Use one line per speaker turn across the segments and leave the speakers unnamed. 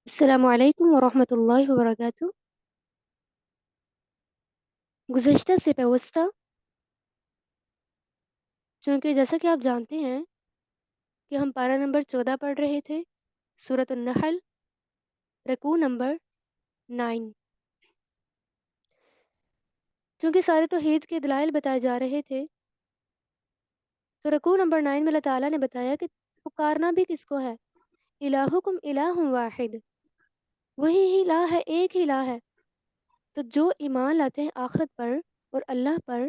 السلام علیکم ورحمۃ اللہ وبرکاتہ۔ گزشتہ سے پیوستہ، چونکہ جیسا کہ آپ جانتے ہیں کہ ہم پارہ نمبر 14 پڑھ رہے تھے، سورۃ النحل، رکوع نمبر 9۔ چونکہ سارے توحید کے دلائل بتائے جا رہے تھے، تو رکوع نمبر 9 میں اللہ تعالیٰ نے بتایا کہ پکارنا بھی کس کو ہے، الہکم الہ واحد، وہی ہی الہ ہے، ایک ہی الہ ہے۔ تو جو ایمان لاتے ہیں آخرت پر اور اللہ پر،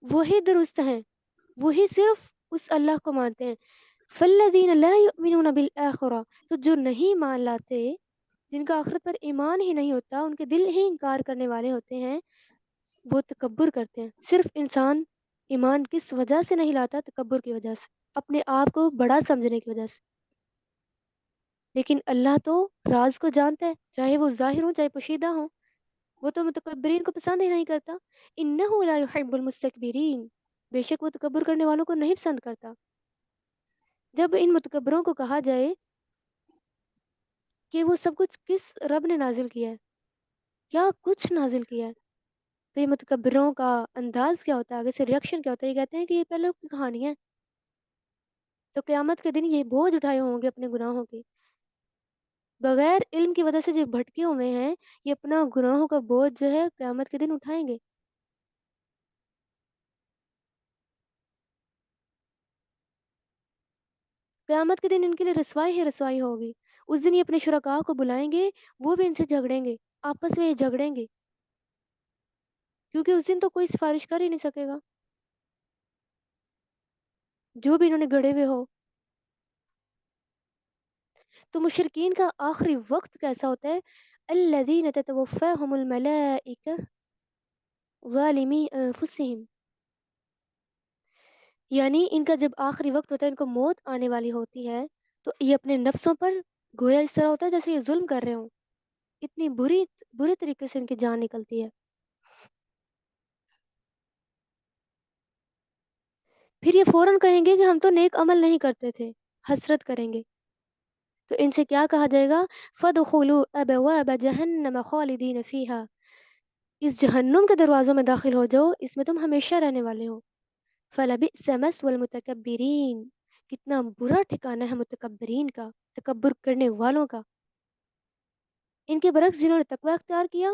وہی درست ہیں، وہی صرف اس اللہ کو مانتے ہیں۔ فالذین لا یؤمنون بالآخرہ، تو جو نہیں مان لاتے، جن کا آخرت پر ایمان ہی نہیں ہوتا، ان کے دل ہی انکار کرنے والے ہوتے ہیں، وہ تکبر کرتے ہیں۔ صرف انسان ایمان کس وجہ سے نہیں لاتا؟ تکبر کی وجہ سے، اپنے آپ کو بڑا سمجھنے کی وجہ سے۔ لیکن اللہ تو راز کو جانتا ہے، چاہے وہ ظاہر ہوں چاہے پوشیدہ ہوں، وہ تو متکبرین کو پسند ہی نہیں کرتا۔ انہ لا یحب المستکبرین، بے شک وہ تکبر کرنے والوں کو نہیں پسند کرتا۔ جب ان متکبروں کو کہا جائے کہ وہ سب کچھ کس رب نے نازل کیا ہے، کیا کچھ نازل کیا ہے، تو یہ متکبروں کا انداز کیا ہوتا ہے، آگے سے ریئیکشن کیا ہوتا ہے؟ یہ کہتے ہیں کہ یہ پہلے کی کہانی ہے، تو قیامت کے دن یہ بوجھ اٹھائے ہوں گے اپنے گناہوں کے، بغیر علم کی وجہ سے جو بھٹکے ہوئے ہیں، یہ اپنا گناہوں کا بوجھ جو ہے قیامت کے دن اٹھائیں گے۔ قیامت کے دن ان کے لیے رسوائی ہی رسوائی ہوگی۔ اس دن یہ اپنے شرکاء کو بلائیں گے، وہ بھی ان سے جھگڑیں گے، آپس میں یہ جھگڑیں گے، کیونکہ اس دن تو کوئی سفارش کر ہی نہیں سکے گا، جو بھی انہوں نے گڑے ہوئے ہو۔ تو مشرکین کا آخری وقت کیسا ہوتا ہے؟ الذین تتوفاہم الملائکہ ظالمی انفسہم، یعنی ان کا جب آخری وقت ہوتا ہے، ان کو موت آنے والی ہوتی ہے، تو یہ اپنے نفسوں پر گویا اس طرح ہوتا ہے جیسے یہ ظلم کر رہے ہوں، اتنی برے طریقے سے ان کی جان نکلتی ہے۔ پھر یہ فوراً کہیں گے کہ ہم تو نیک عمل نہیں کرتے تھے، حسرت کریں گے۔ تو ان سے کیا کہا جائے گا؟ فَادْخُلُوا أَبْوَابَ جَهَنَّمَ خَالِدِينَ فِيهَا، اس جہنم کے دروازوں میں داخل ہو جاؤ، اس میں تم ہمیشہ رہنے والے ہو۔ فَلَبِئْسَ مَثْوَى الْمُتَكَبِّرِينَ، کتنا برا ٹھکانہ ہے متکبرین کا، تکبر کرنے والوں کا۔ ان کے برعکس جنہوں نے تقوی اختیار کیا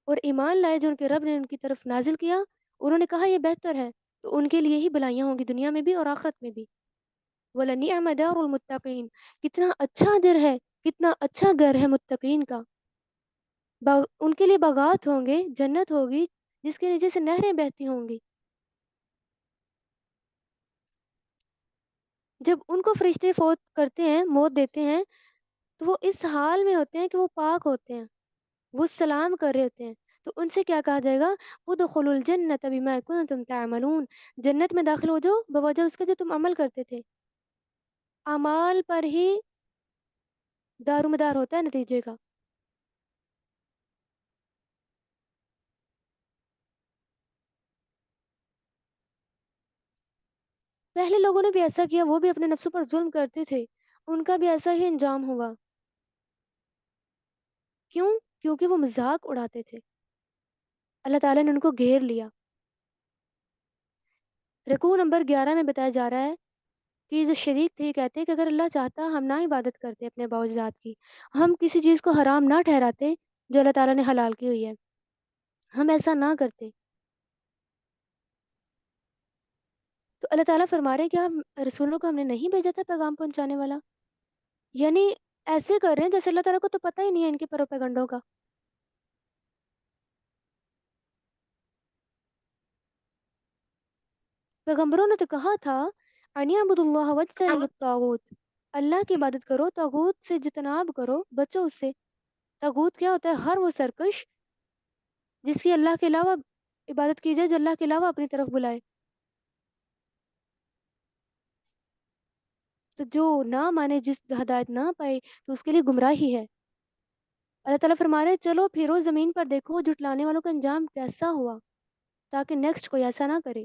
اور ایمان لائے جو ان کے رب نے ان کی طرف نازل کیا، انہوں نے کہا یہ بہتر ہے، تو ان کے لیے ہی بلائیاں ہوں گی دنیا میں بھی اور آخرت میں بھی۔ وَلَنِعْمَ دَارُ الْمُتَّقِينَ، کتنا اچھا در ہے، کتنا اچھا گھر ہے متقین کا۔ ان کے لیے باغات ہوں گے، جنت ہوگی جس کے نیچے سے نہریں بہتی ہوں گی۔ جب ان کو فرشتے فوت کرتے ہیں، موت دیتے ہیں، تو وہ اس حال میں ہوتے ہیں کہ وہ پاک ہوتے ہیں، وہ سلام کر رہے ہوتے ہیں۔ تو ان سے کیا کہا جائے گا؟ ادخلوا الجنۃ بما کنتم تعملون، جنت میں داخل ہو جاؤ بوجہ اس کے جو تم عمل کرتے تھے۔ اعمال پر ہی دار و مدار ہوتا ہے نتیجے کا۔ پہلے لوگوں نے بھی ایسا کیا، وہ بھی اپنے نفسوں پر ظلم کرتے تھے، ان کا بھی ایسا ہی انجام ہوا۔ کیوں؟ کیونکہ وہ مذاق اڑاتے تھے، اللہ تعالیٰ نے ان کو گھیر لیا۔ رکوع نمبر 11 میں بتایا جا رہا ہے کہ یہ جو شریک تھے، یہ کہتے ہیں کہ اگر اللہ چاہتا ہم نہ عبادت کرتے اپنے باوجات کی، ہم کسی چیز کو حرام نہ ٹھہراتے جو اللہ تعالیٰ نے حلال کی ہوئی ہے، ہم ایسا نہ کرتے۔ تو اللہ تعالیٰ فرما رہے ہیں کہ ہم رسولوں کو ہم نے نہیں بھیجا تھا پیغام پہنچانے والا؟ یعنی ایسے کر رہے ہیں جیسے اللہ تعالیٰ کو تو پتہ ہی نہیں ہے ان کے پروپیگنڈوں کا۔ پیغمبروں نے تو کہا تھا ان اعبدوا اللہ واجتنبوا الطاغوت، اللہ کی عبادت کرو، طاغوت سے جتناب کرو، بچو اس سے۔ طاغوت کیا ہوتا ہے؟ ہر وہ سرکش جس کی اللہ کے علاوہ عبادت کی جائے، جو اللہ کے علاوہ اپنی طرف بلائے۔ تو جو نہ مانے، جس ہدایت نہ پائے، تو اس کے لیے گمراہی ہے۔ اللہ تعالیٰ فرما رہے چلو پھرو زمین پر، دیکھو جھٹلانے والوں کا انجام کیسا ہوا، تاکہ نیکسٹ کوئی ایسا نہ کرے۔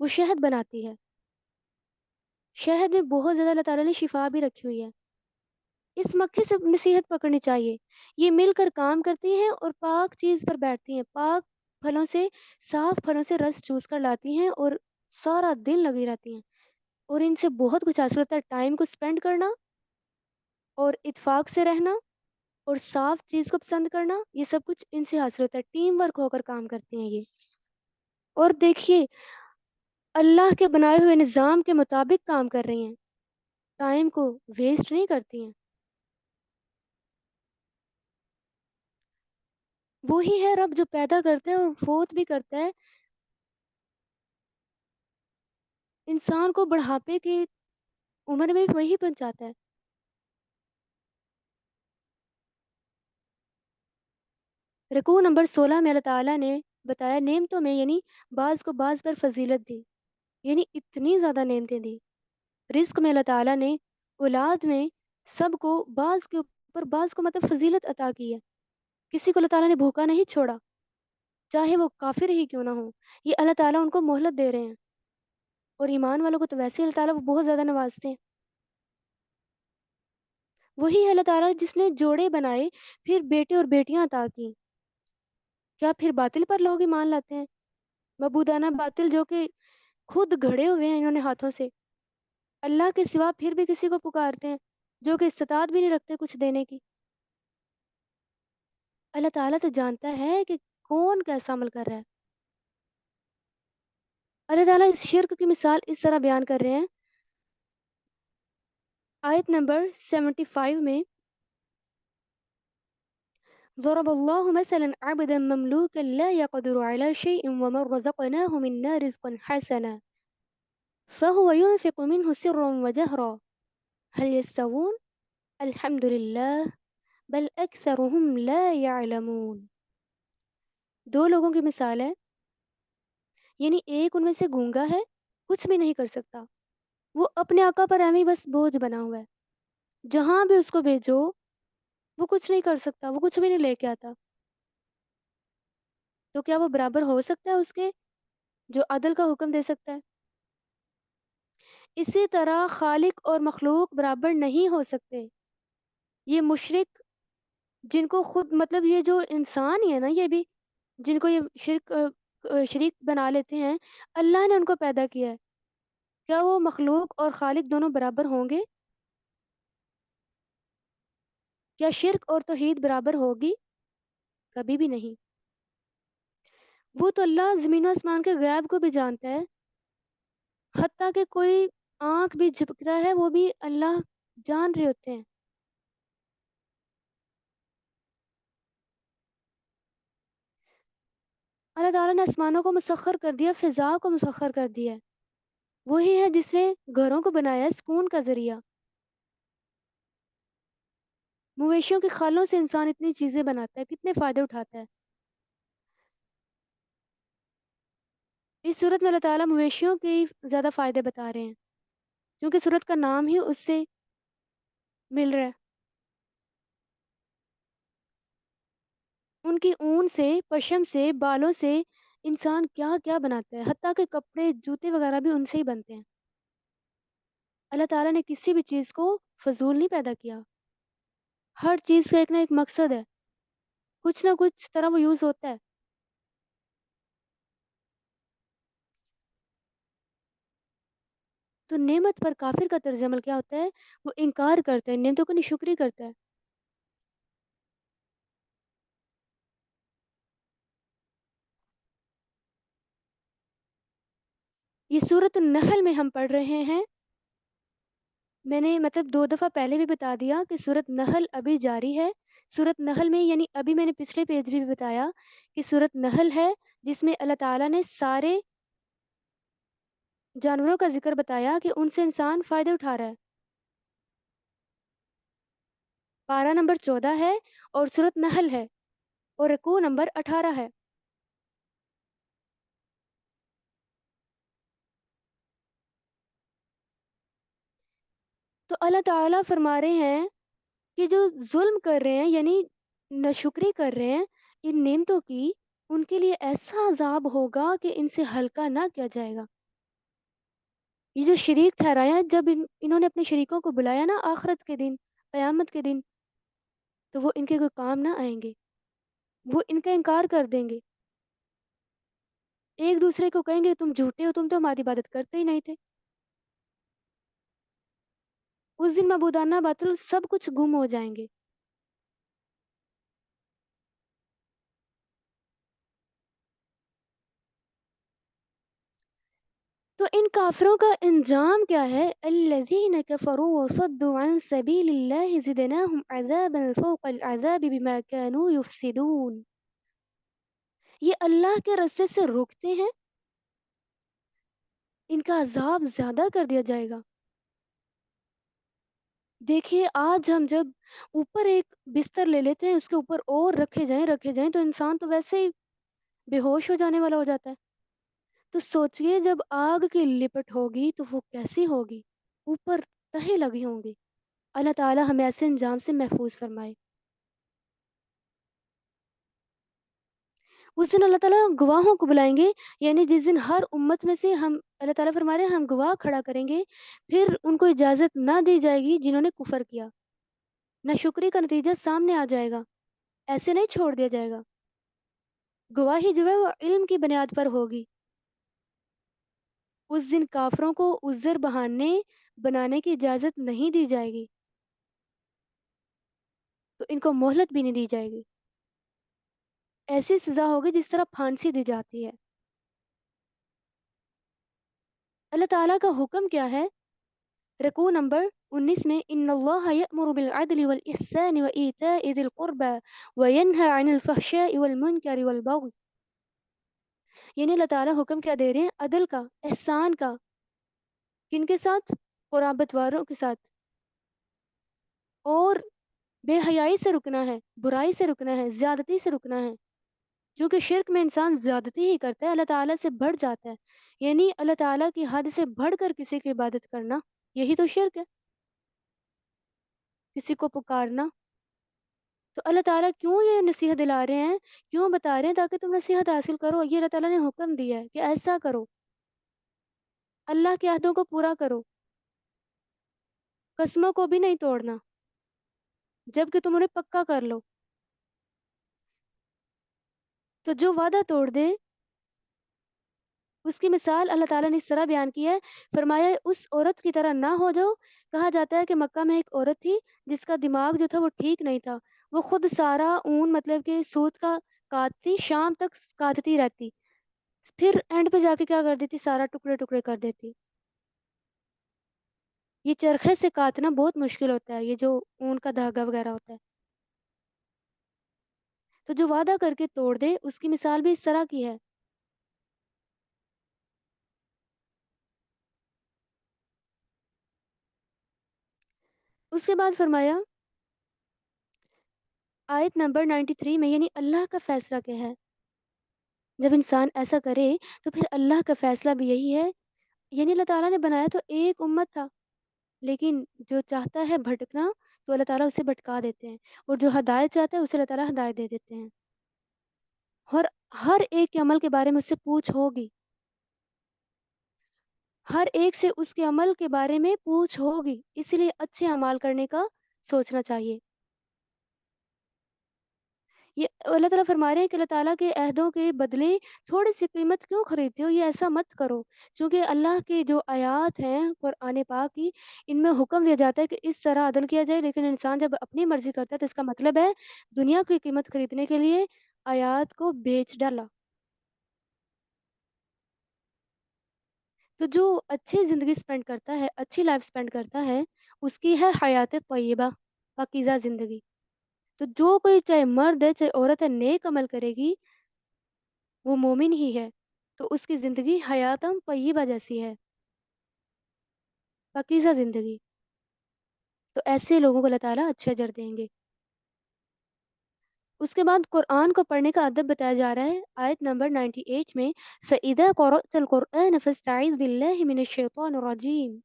وہ شہد بناتی ہے. شہد میں بہت زیادہ اللہ تعالیٰ نے شفا بھی رکھی ہوئی ہے. اس مکھے سے نصیحت پکڑنی چاہیے. یہ مل کر کام کرتی ہیں اور پاک چیز پر بیٹھتی ہیں. پاک پھلوں سے، صاف پھلوں سے رس چوس کر لاتی ہیں اور سارا دن لگی رہتی ہیں. اور ان سے بہت کچھ حاصل ہوتا ہے. ٹائم کو اسپینڈ کرنا اور اتفاق سے رہنا اور صاف چیز کو پسند کرنا، یہ سب کچھ ان سے حاصل ہوتا ہے. ٹیم ورک ہو کر کام کرتی ہیں یہ. اور دیکھیے، اللہ کے بنائے ہوئے نظام کے مطابق کام کر رہی ہیں. ٹائم کو ویسٹ نہیں کرتی ہیں. وہی ہے رب جو پیدا کرتا ہے اور فوت بھی کرتا ہے. انسان کو بڑھاپے کی عمر میں وہی پہنچاتا ہے. رکوع نمبر 16 میں اللہ تعالیٰ نے بتایا نعمتوں میں، یعنی بعض کو بعض پر فضیلت دی. یعنی اتنی زیادہ نعمتیں دی. رزق میں اللہ تعالیٰ نے اولاد میں سب کو بعض کے اوپر بعض کو مطلب فضیلت عطا کی ہے. کسی کو اللہ تعالیٰ نے بھوکا نہیں چھوڑا، چاہے وہ کافر ہی کیوں نہ ہو. یہ اللہ تعالیٰ ان کو مہلت دے رہے ہیں. اور ایمان والوں کو تو ویسے ہی اللہ تعالیٰ وہ بہت زیادہ نوازتے ہیں. وہی ہے اللہ تعالیٰ جس نے جوڑے بنائے، پھر بیٹے اور بیٹیاں عطا کی. کیا پھر باطل پر لوگ ایمان لاتے ہیں؟ معبودانہ باطل جو کہ خود گھڑے ہوئے ہیں انہوں نے ہاتھوں سے. اللہ کے سوا پھر بھی کسی کو پکارتے ہیں جو کہ استطاعت بھی نہیں رکھتے کچھ دینے کی. اللہ تعالیٰ تو جانتا ہے کہ کون کیسا عمل کر رہا ہے. اللہ تعالیٰ اس شرک کی مثال اس طرح بیان کر رہے ہیں آیت نمبر 75 میں. ضرب الله مثلا عبدا مملوكا لا يقدر على شيء ومن رزقناه منا رزقا حسنا فهو ينفق منه سرا وجهرا هل يستوون الحمد لله بل أكثرهم لا يعلمون. دو لوگوں کی مثال ہے، یعنی ایک ان میں سے گونگا ہے، کچھ بھی نہیں کر سکتا. وہ اپنے آقا پر ایویں بس بوجھ بنا ہوا ہے. جہاں بھی اس کو بھیجو وہ کچھ نہیں کر سکتا، وہ کچھ بھی نہیں لے کے آتا. تو کیا وہ برابر ہو سکتا ہے اس کے جو عدل کا حکم دے سکتا ہے؟ اسی طرح خالق اور مخلوق برابر نہیں ہو سکتے. یہ مشرک جن کو خود مطلب یہ جو انسان ہی ہے نا، یہ بھی جن کو یہ شریک بنا لیتے ہیں، اللہ نے ان کو پیدا کیا ہے. کیا وہ مخلوق اور خالق دونوں برابر ہوں گے؟ کیا شرک اور توحید برابر ہوگی؟ کبھی بھی نہیں. وہ تو اللہ زمین و آسمان کے غیب کو بھی جانتا ہے. حتیٰ کہ کوئی آنکھ بھی جھپکتا ہے وہ بھی اللہ جان رہے ہوتے ہیں. اللہ تعالیٰ نے آسمانوں کو مسخر کر دیا، فضا کو مسخر کر دیا. وہی ہے جس نے گھروں کو بنایا سکون کا ذریعہ. مویشیوں کی خالوں سے انسان اتنی چیزیں بناتا ہے، کتنے فائدے اٹھاتا ہے. اس صورت میں اللہ تعالیٰ مویشیوں کے زیادہ فائدے بتا رہے ہیں کیونکہ صورت کا نام ہی اس سے مل رہا ہے. ان کی اون سے، پشم سے، بالوں سے انسان کیا کیا بناتا ہے. حتیٰ کہ کپڑے، جوتے وغیرہ بھی ان سے ہی بنتے ہیں. اللہ تعالیٰ نے کسی بھی چیز کو فضول نہیں پیدا کیا. ہر چیز کا ایک نہ ایک مقصد ہے، کچھ نہ کچھ طرح وہ یوز ہوتا ہے. تو نعمت پر کافر کا طرز عمل کیا ہوتا ہے؟ وہ انکار کرتا ہے، نعمتوں کا ناشکری کرتا ہے. یہ سورۃ النحل میں ہم پڑھ رہے ہیں. میں نے مطلب 2 دفعہ پہلے بھی بتا دیا کہ سورۃ نحل ابھی جاری ہے. سورۃ نحل میں یعنی ابھی میں نے پچھلے پیج بھی بتایا کہ سورۃ نحل ہے جس میں اللہ تعالیٰ نے سارے جانوروں کا ذکر بتایا کہ ان سے انسان فائدے اٹھا رہا ہے. پارہ نمبر 14 ہے اور سورۃ نحل ہے اور رکوع نمبر 18 ہے. تو اللہ تعالیٰ فرما رہے ہیں کہ جو ظلم کر رہے ہیں یعنی ناشکری کر رہے ہیں ان نعمتوں کی، ان کے لیے ایسا عذاب ہوگا کہ ان سے ہلکا نہ کیا جائے گا. یہ جو شریک ٹھہرایا، جب انہوں نے اپنے شریکوں کو بلایا نا آخرت کے دن، قیامت کے دن، تو وہ ان کے کوئی کام نہ آئیں گے، وہ ان کا انکار کر دیں گے، ایک دوسرے کو کہیں گے تم جھوٹے ہو، تم تو ہماری عبادت کرتے ہی نہیں تھے۔ اس دن معبودانہ باطل سب کچھ گم ہو جائیں گے۔ تو ان کافروں کا انجام کیا ہے؟ الذین کفروا وصدوا عن سبیل اللہ زدناہم عذابا فوق العذاب بما كانوا یفسدون۔ یہ اللہ کے رستے سے روکتے ہیں، ان کا عذاب زیادہ کر دیا جائے گا۔ دیکھیے آج ہم جب اوپر ایک بستر لے لیتے ہیں، اس کے اوپر اور رکھے جائیں تو انسان تو ویسے ہی بے ہوش ہو جانے والا ہو جاتا ہے۔ تو سوچئے جب آگ کی لپٹ ہوگی تو وہ کیسی ہوگی، اوپر تہے لگی ہوں گی۔ اللہ تعالی ہمیں ایسے انجام سے محفوظ فرمائے۔ اس دن اللہ تعالیٰ گواہوں کو بلائیں گے، یعنی جس دن ہر امت میں سے ہم، اللہ تعالیٰ فرما رہے ہیں، ہم گواہ کھڑا کریں گے، پھر ان کو اجازت نہ دی جائے گی جنہوں نے کفر کیا، نہ شکری کا نتیجہ سامنے آ جائے گا، ایسے نہیں چھوڑ دیا جائے گا۔ گواہی جو ہے وہ علم کی بنیاد پر ہوگی۔ اس دن کافروں کو عذر بہانے بنانے کی اجازت نہیں دی جائے گی، تو ان کو مہلت بھی نہیں دی جائے گی۔ ایسی سزا ہوگی جس طرح پھانسی دی جاتی ہے۔ اللہ تعالیٰ کا حکم کیا ہے؟ رکوع نمبر 19 میں ان اللہ یأمر بالعدل والاحسان وایتاء ذی القربى وینہی عن الفحشاء والمنکر والبغی، یعنی اللہ تعالیٰ حکم کیا دے رہے ہیں؟ عدل کا، احسان کا۔ کن کے ساتھ؟ قرابت واروں کے ساتھ۔ اور بے حیائی سے رکنا ہے، برائی سے رکنا ہے، زیادتی سے رکنا ہے، کیونکہ شرک میں انسان زیادتی ہی کرتا ہے، اللہ تعالیٰ سے بڑھ جاتا ہے، یعنی اللہ تعالیٰ کی حد سے بڑھ کر کسی کی عبادت کرنا، یہی تو شرک ہے، کسی کو پکارنا۔ تو اللہ تعالیٰ کیوں یہ نصیحت دلا رہے ہیں، کیوں بتا رہے ہیں؟ تاکہ تم نصیحت حاصل کرو، یہ اللہ تعالیٰ نے حکم دیا ہے کہ ایسا کرو، اللہ کے عہدوں کو پورا کرو، قسموں کو بھی نہیں توڑنا جب کہ تم انہیں پکا کر لو۔ تو جو وعدہ توڑ دے اس کی مثال اللہ تعالیٰ نے اس طرح بیان کی ہے، فرمایا اس عورت کی طرح نہ ہو جاؤ۔ کہا جاتا ہے کہ مکہ میں ایک عورت تھی جس کا دماغ جو تھا وہ ٹھیک نہیں تھا، وہ خود سارا اون مطلب کہ سوت کا کاٹتی، شام تک کاٹتی رہتی، پھر اینڈ پہ جا کے کیا کر دیتی؟ سارا ٹکڑے ٹکڑے کر دیتی۔ یہ چرخے سے کاٹنا بہت مشکل ہوتا ہے، یہ جو اون کا دھاگا وغیرہ ہوتا ہے۔ تو جو وعدہ کر کے توڑ دے اس کی مثال بھی اس طرح کی ہے۔ اس کے بعد فرمایا آیت نمبر 93 میں، یعنی اللہ کا فیصلہ کیا ہے؟ جب انسان ایسا کرے تو پھر اللہ کا فیصلہ بھی یہی ہے، یعنی اللہ تعالیٰ نے بنایا تو ایک امت تھا، لیکن جو چاہتا ہے بھٹکنا تو اللہ تعالیٰ اسے بھٹکا دیتے ہیں، اور جو ہدایت چاہتا ہے اسے اللہ تعالیٰ ہدایت دے دیتے ہیں۔ اور ہر ایک کے عمل کے بارے میں اس سے پوچھ ہوگی، ہر ایک سے اس کے عمل کے بارے میں پوچھ ہوگی، اس لیے اچھے اعمال کرنے کا سوچنا چاہیے۔ یہ اللہ تعالیٰ فرما رہے ہیں کہ اللہ تعالیٰ کے عہدوں کے بدلے تھوڑی سی قیمت کیوں خریدتے ہو؟ یہ ایسا مت کرو، کیونکہ اللہ کی جو آیات ہیں قرآن پاک کی، ان میں حکم دیا جاتا ہے کہ اس طرح عدل کیا جائے، لیکن انسان جب اپنی مرضی کرتا ہے تو اس کا مطلب ہے دنیا کی قیمت خریدنے کے لیے آیات کو بیچ ڈالا۔ تو جو اچھی زندگی سپینڈ کرتا ہے، اچھی لائف سپینڈ کرتا ہے، اس کی ہے حیات طیبہ، پاکیزہ زندگی۔ تو جو کوئی چاہے مرد ہے چاہے عورت ہے نیک عمل کرے گی، وہ مومن ہی ہے، تو اس کی زندگی حیاتم طیبہ جیسی ہے، پاکیزہ زندگی۔ تو ایسے لوگوں کو اللہ تعالیٰ اچھے اجر دیں گے۔ اس کے بعد قرآن کو پڑھنے کا ادب بتایا جا رہا ہے آیت نمبر 98 میں، فَإِذَا قَرَأْتَ الْقُرْآنَ فَاسْتَعِذْ بِاللَّهِ مِنَ الشَّيْطَانِ الرَّجِيمِ،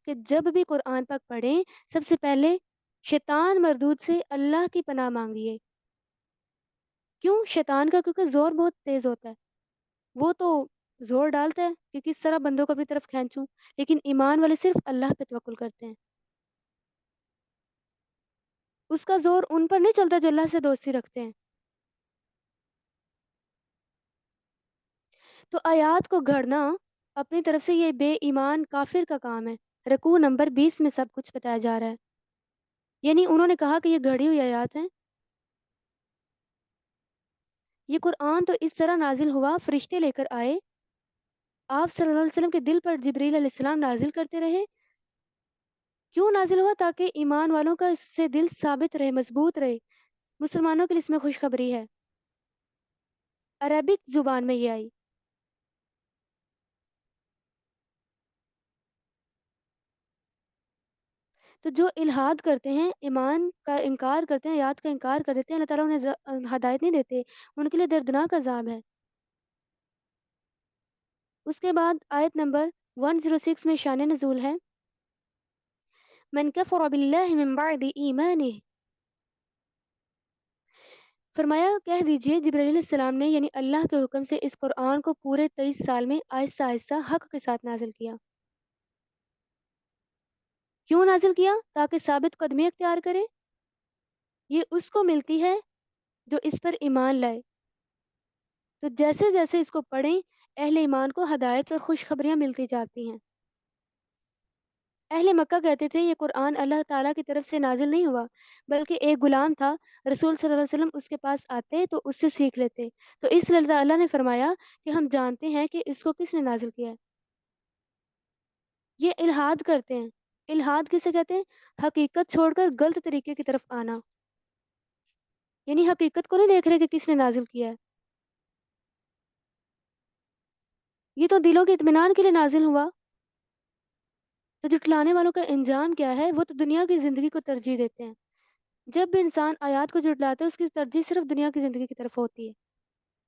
کہ جب بھی قرآن پاک پڑھیں سب سے پہلے شیطان مردود سے اللہ کی پناہ مانگیے۔ کیوں شیطان کا؟ کیونکہ زور بہت تیز ہوتا ہے، وہ تو زور ڈالتا ہے کہ کس طرح بندوں کو اپنی طرف کھینچوں، لیکن ایمان والے صرف اللہ پہ توکل کرتے ہیں۔ اس کا زور ان پر نہیں چلتا جو اللہ سے دوستی رکھتے ہیں۔ تو آیات کو گھڑنا اپنی طرف سے یہ بے ایمان کافر کا کام ہے۔ رکوع نمبر 20 میں سب کچھ بتایا جا رہا ہے۔ یعنی انہوں نے کہا کہ یہ گھڑی ہوئی آیات ہیں۔ یہ قرآن تو اس طرح نازل ہوا، فرشتے لے کر آئے، آپ صلی اللہ علیہ وسلم کے دل پر جبریل علیہ السلام نازل کرتے رہے۔ کیوں نازل ہوا؟ تاکہ ایمان والوں کا اس سے دل ثابت رہے، مضبوط رہے۔ مسلمانوں کے لیے اس میں خوشخبری ہے۔ عربک زبان میں یہ آئی۔ تو جو الحاد کرتے ہیں، ایمان کا انکار کرتے ہیں، آیات کا انکار کر دیتے ہیں، اللہ تعالیٰ انہیں ہدایت نہیں دیتے، ان کے لیے دردناک عذاب ہے۔ اس کے بعد آیت نمبر 106 میں شان نزول ہے، من کفر باللہ من بعد ایمانہ، فرمایا کہہ دیجئے جبرائیل علیہ السلام نے یعنی اللہ کے حکم سے اس قرآن کو پورے 23 سال میں آہستہ آہستہ حق کے ساتھ نازل کیا۔ کیوں نازل کیا؟ تاکہ ثابت قدمی اختیار کرے۔ یہ اس کو ملتی ہے جو اس پر ایمان لائے۔ تو جیسے جیسے اس کو پڑھیں، اہل ایمان کو ہدایت اور خوشخبریاں ملتی جاتی ہیں۔ اہل مکہ کہتے تھے یہ قرآن اللہ تعالیٰ کی طرف سے نازل نہیں ہوا، بلکہ ایک غلام تھا، رسول صلی اللہ علیہ وسلم اس کے پاس آتے تو اس سے سیکھ لیتے۔ تو اس لیے اللہ نے فرمایا کہ ہم جانتے ہیں کہ اس کو کس نے نازل کیا ہے۔ یہ الحاد کرتے ہیں۔ الحاد کسے کہتے ہیں؟ حقیقت چھوڑ کر غلط طریقے کی طرف آنا، یعنی حقیقت کو نہیں دیکھ رہے کہ کس نے نازل کیا ہے۔ یہ تو دلوں کے اطمینان کے لیے نازل ہوا۔ تو جھٹلانے والوں کا انجام کیا ہے؟ وہ تو دنیا کی زندگی کو ترجیح دیتے ہیں۔ جب بھی انسان آیات کو جھٹلاتا ہے اس کی ترجیح صرف دنیا کی زندگی کی طرف ہوتی ہے۔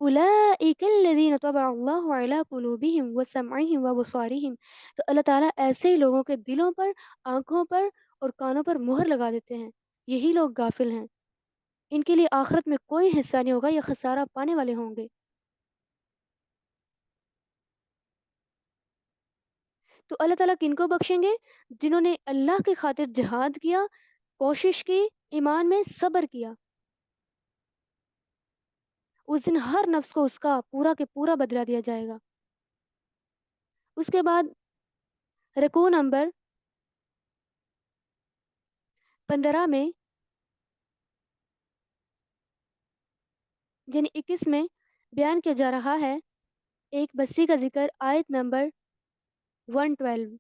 اولئک الذین طبع اللہ علی قلوبہم وسمعہم وابصارہم، تو اللہ تعالیٰ ایسے ہی لوگوں کے دلوں پر، آنکھوں پر اور کانوں پر مہر لگا دیتے ہیں۔ یہی لوگ غافل ہیں، ان کے لیے آخرت میں کوئی حصہ نہیں ہوگا، یہ خسارہ پانے والے ہوں گے۔ تو اللہ تعالیٰ کن کو بخشیں گے؟ جنہوں نے اللہ کی خاطر جہاد کیا، کوشش کی، ایمان میں صبر کیا۔ اس دن ہر نفس کو اس کا پورا کے پورا بدلہ دیا جائے گا۔ اس کے بعد رکوع نمبر 15 میں یعنی 21 میں بیان کیا جا رہا ہے ایک بستی کا ذکر، آیت نمبر 112۔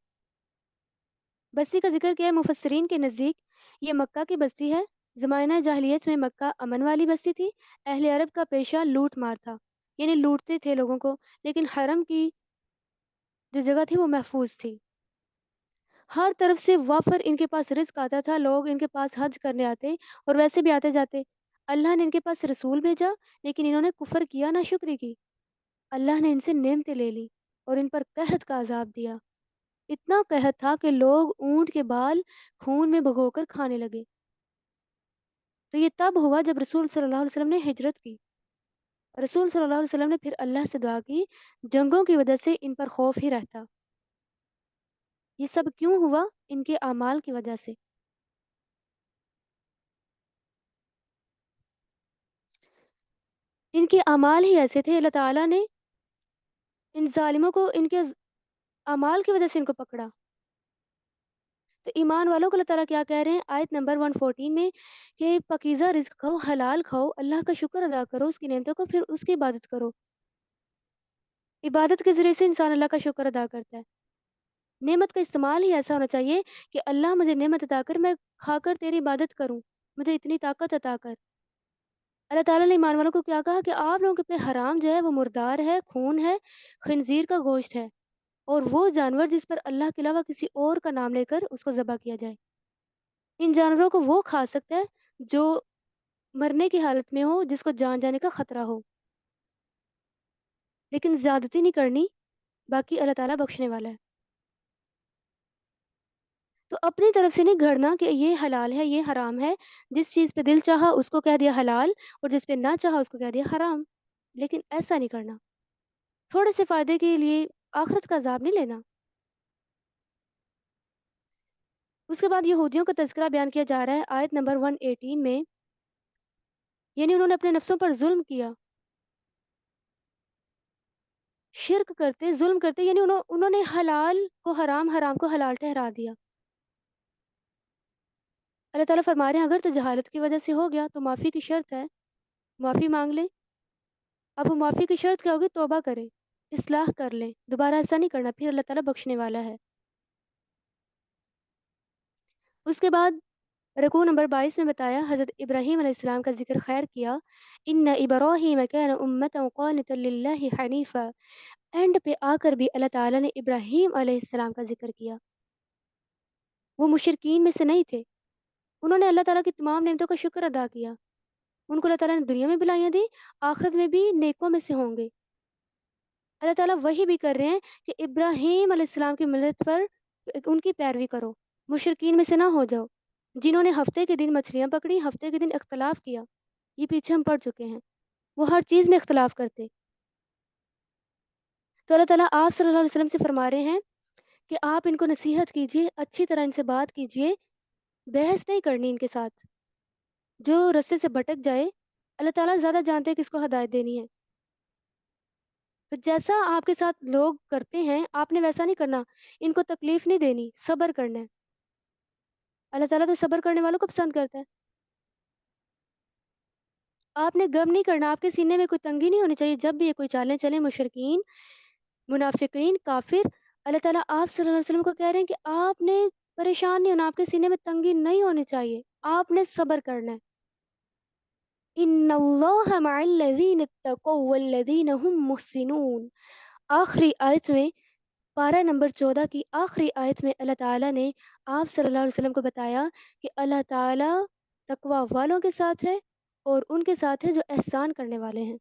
بستی کا ذکر کیا ہے؟ مفسرین کے نزدیک یہ مکہ کی بستی ہے۔ زمانہ جاہلیت میں مکہ امن والی بستی تھی۔ اہل عرب کا پیشہ لوٹ مار تھا، یعنی لوٹتے تھے لوگوں کو، لیکن حرم کی جو جگہ تھی وہ محفوظ تھی۔ ہر طرف سے وافر ان کے پاس رزق آتا تھا، لوگ ان کے پاس حج کرنے آتے اور ویسے بھی آتے جاتے۔ اللہ نے ان کے پاس رسول بھیجا، لیکن انہوں نے کفر کیا، ناشکری کی۔ اللہ نے ان سے نعمتیں لے لی اور ان پر قحط کا عذاب دیا۔ اتنا قحط تھا کہ لوگ اونٹ کے بال خون میں بھگو کر کھانے لگے۔ تو یہ تب ہوا جب رسول صلی اللہ علیہ وسلم نے ہجرت کی۔ رسول صلی اللہ علیہ وسلم نے پھر اللہ سے دعا کی، جنگوں کی وجہ سے ان پر خوف ہی رہتا۔ یہ سب کیوں ہوا؟ ان کے اعمال کی وجہ سے۔ ان کے اعمال ہی ایسے تھے، اللہ تعالیٰ نے ان ظالموں کو ان کے اعمال کی وجہ سے ان کو پکڑا۔ تو ایمان والوں کو اللہ تعالیٰ کیا کہہ رہے ہیں آیت نمبر 114 میں کہ پاکیزہ رزق کھاؤ، حلال کھاؤ، اللہ کا شکر ادا کرو، اس کی نعمتوں کو، پھر اس کی عبادت کرو۔ عبادت کے ذریعے سے انسان اللہ کا شکر ادا کرتا ہے۔ نعمت کا استعمال ہی ایسا ہونا چاہیے کہ اللہ مجھے نعمت عطا کر، میں کھا کر تیری عبادت کروں، مجھے اتنی طاقت عطا کر۔ اللہ تعالیٰ نے ایمان والوں کو کیا کہا کہ آپ لوگوں پہ حرام جو ہے وہ مردار ہے، خون ہے، خنزیر کا گوشت ہے، اور وہ جانور جس پر اللہ کے علاوہ کسی اور کا نام لے کر اس کو ذبح کیا جائے۔ ان جانوروں کو وہ کھا سکتا ہے جو مرنے کی حالت میں ہو، جس کو جان جانے کا خطرہ ہو، لیکن زیادتی نہیں کرنی، باقی اللہ تعالیٰ بخشنے والا ہے۔ تو اپنی طرف سے نہیں گھڑنا کہ یہ حلال ہے، یہ حرام ہے۔ جس چیز پہ دل چاہا اس کو کہہ دیا حلال، اور جس پہ نہ چاہا اس کو کہہ دیا حرام، لیکن ایسا نہیں کرنا۔ تھوڑے سے فائدے کے لیے آخرت کا عذاب نہیں لینا۔ اس کے بعد یہودیوں کا تذکرہ بیان کیا جا رہا ہے آیت نمبر 118 میں، یعنی انہوں نے اپنے نفسوں پر ظلم کیا، شرک کرتے، ظلم کرتے، یعنی انہوں نے حلال کو حرام، حرام کو حلال ٹھہرا دیا۔ اللہ تعالیٰ فرما رہے ہیں اگر تو جہالت کی وجہ سے ہو گیا تو معافی کی شرط ہے، معافی مانگ لیں۔ اب وہ معافی کی شرط کیا ہوگی؟ توبہ کریں، اصلاح کر لیں، دوبارہ ایسا نہیں کرنا، پھر اللہ تعالیٰ بخشنے والا ہے۔ اس کے بعد رکوع نمبر 22 میں بتایا، حضرت ابراہیم علیہ السلام کا ذکر خیر کیا، ان ابراہیم کان امتا قانتا للہ حنیفا۔ اینڈ پہ آ کر بھی اللہ تعالیٰ نے ابراہیم علیہ السلام کا ذکر کیا، وہ مشرکین میں سے نہیں تھے، انہوں نے اللہ تعالیٰ کی تمام نعمتوں کا شکر ادا کیا، ان کو اللہ تعالیٰ نے دنیا میں بلائیاں دی، آخرت میں بھی نیکوں میں سے ہوں گے۔ اللہ تعالیٰ وہی بھی کر رہے ہیں کہ ابراہیم علیہ السلام کی ملت پر ان کی پیروی کرو، مشرکین میں سے نہ ہو جاؤ، جنہوں نے ہفتے کے دن مچھلیاں پکڑی، ہفتے کے دن اختلاف کیا، یہ پیچھے ہم پڑ چکے ہیں، وہ ہر چیز میں اختلاف کرتے۔ تو اللہ تعالیٰ آپ صلی اللہ علیہ وسلم سے فرما رہے ہیں کہ آپ ان کو نصیحت کیجیے، اچھی طرح ان سے بات کیجیے، بحث نہیں کرنی ان کے ساتھ، جو رستے سے بھٹک جائے اللہ تعالیٰ زیادہ جانتے ہیں کس کو ہدایت دینی ہے۔ تو جیسا آپ کے ساتھ لوگ کرتے ہیں آپ نے ویسا نہیں کرنا، ان کو تکلیف نہیں دینی، صبر کرنا ہے، اللہ تعالیٰ تو صبر کرنے والوں کو پسند کرتا ہے۔ آپ نے غم نہیں کرنا، آپ کے سینے میں کوئی تنگی نہیں ہونی چاہیے جب بھی یہ کوئی چالیں چلیں، مشرکین، منافقین، کافر، اللہ تعالیٰ آپ صلی اللہ علیہ وسلم کو کہہ رہے ہیں کہ آپ نے پریشان نہیں ہونا، آپ کے سینے میں تنگی نہیں ہونی چاہیے، آپ نے صبر کرنا ہے۔ ان اللہ مع الذین اتقوا والذین هم محسنون، آخری آیت میں، پارہ نمبر 14 کی آخری آیت میں اللہ تعالیٰ نے آپ صلی اللہ علیہ وسلم کو بتایا کہ اللہ تعالیٰ تقوی والوں کے ساتھ ہے اور ان کے ساتھ ہے جو احسان کرنے والے ہیں۔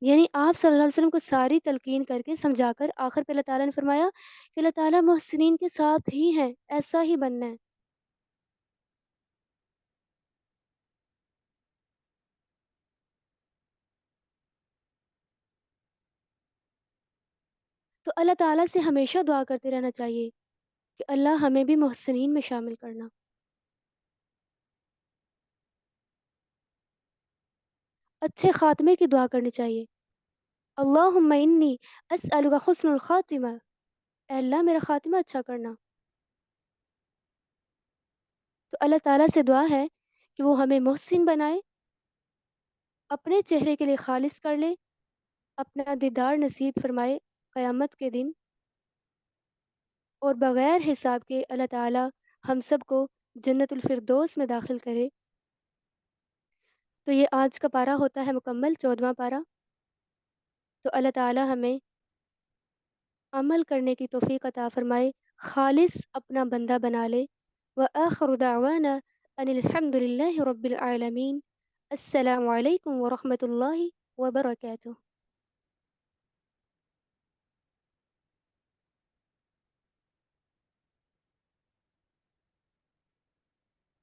یعنی آپ صلی اللہ علیہ وسلم کو ساری تلقین کر کے سمجھا کر آخر پہ اللہ تعالیٰ نے فرمایا کہ اللہ تعالیٰ محسنین کے ساتھ ہی ہیں، ایسا ہی بننا ہے۔ تو اللہ تعالیٰ سے ہمیشہ دعا کرتے رہنا چاہیے کہ اللہ ہمیں بھی محسنین میں شامل کرنا۔ اچھے خاتمے کی دعا کرنی چاہیے، اللہم انی اسألک حسن الخاتمہ، اے اللہ میرا خاتمہ اچھا کرنا۔ تو اللہ تعالیٰ سے دعا ہے کہ وہ ہمیں محسن بنائے، اپنے چہرے کے لیے خالص کر لے، اپنا دیدار نصیب فرمائے قیامت کے دن، اور بغیر حساب کے اللہ تعالیٰ ہم سب کو جنت الفردوس میں داخل کرے۔ تو یہ آج کا پارہ ہوتا ہے مکمل، 14واں پارہ۔ تو اللہ تعالیٰ ہمیں عمل کرنے کی توفیق عطا فرمائے، خالص اپنا بندہ بنا لے۔ وآخر دعوانا ان الحمد للہ رب العالمین۔ السلام علیکم ورحمۃ اللہ وبرکاتہ۔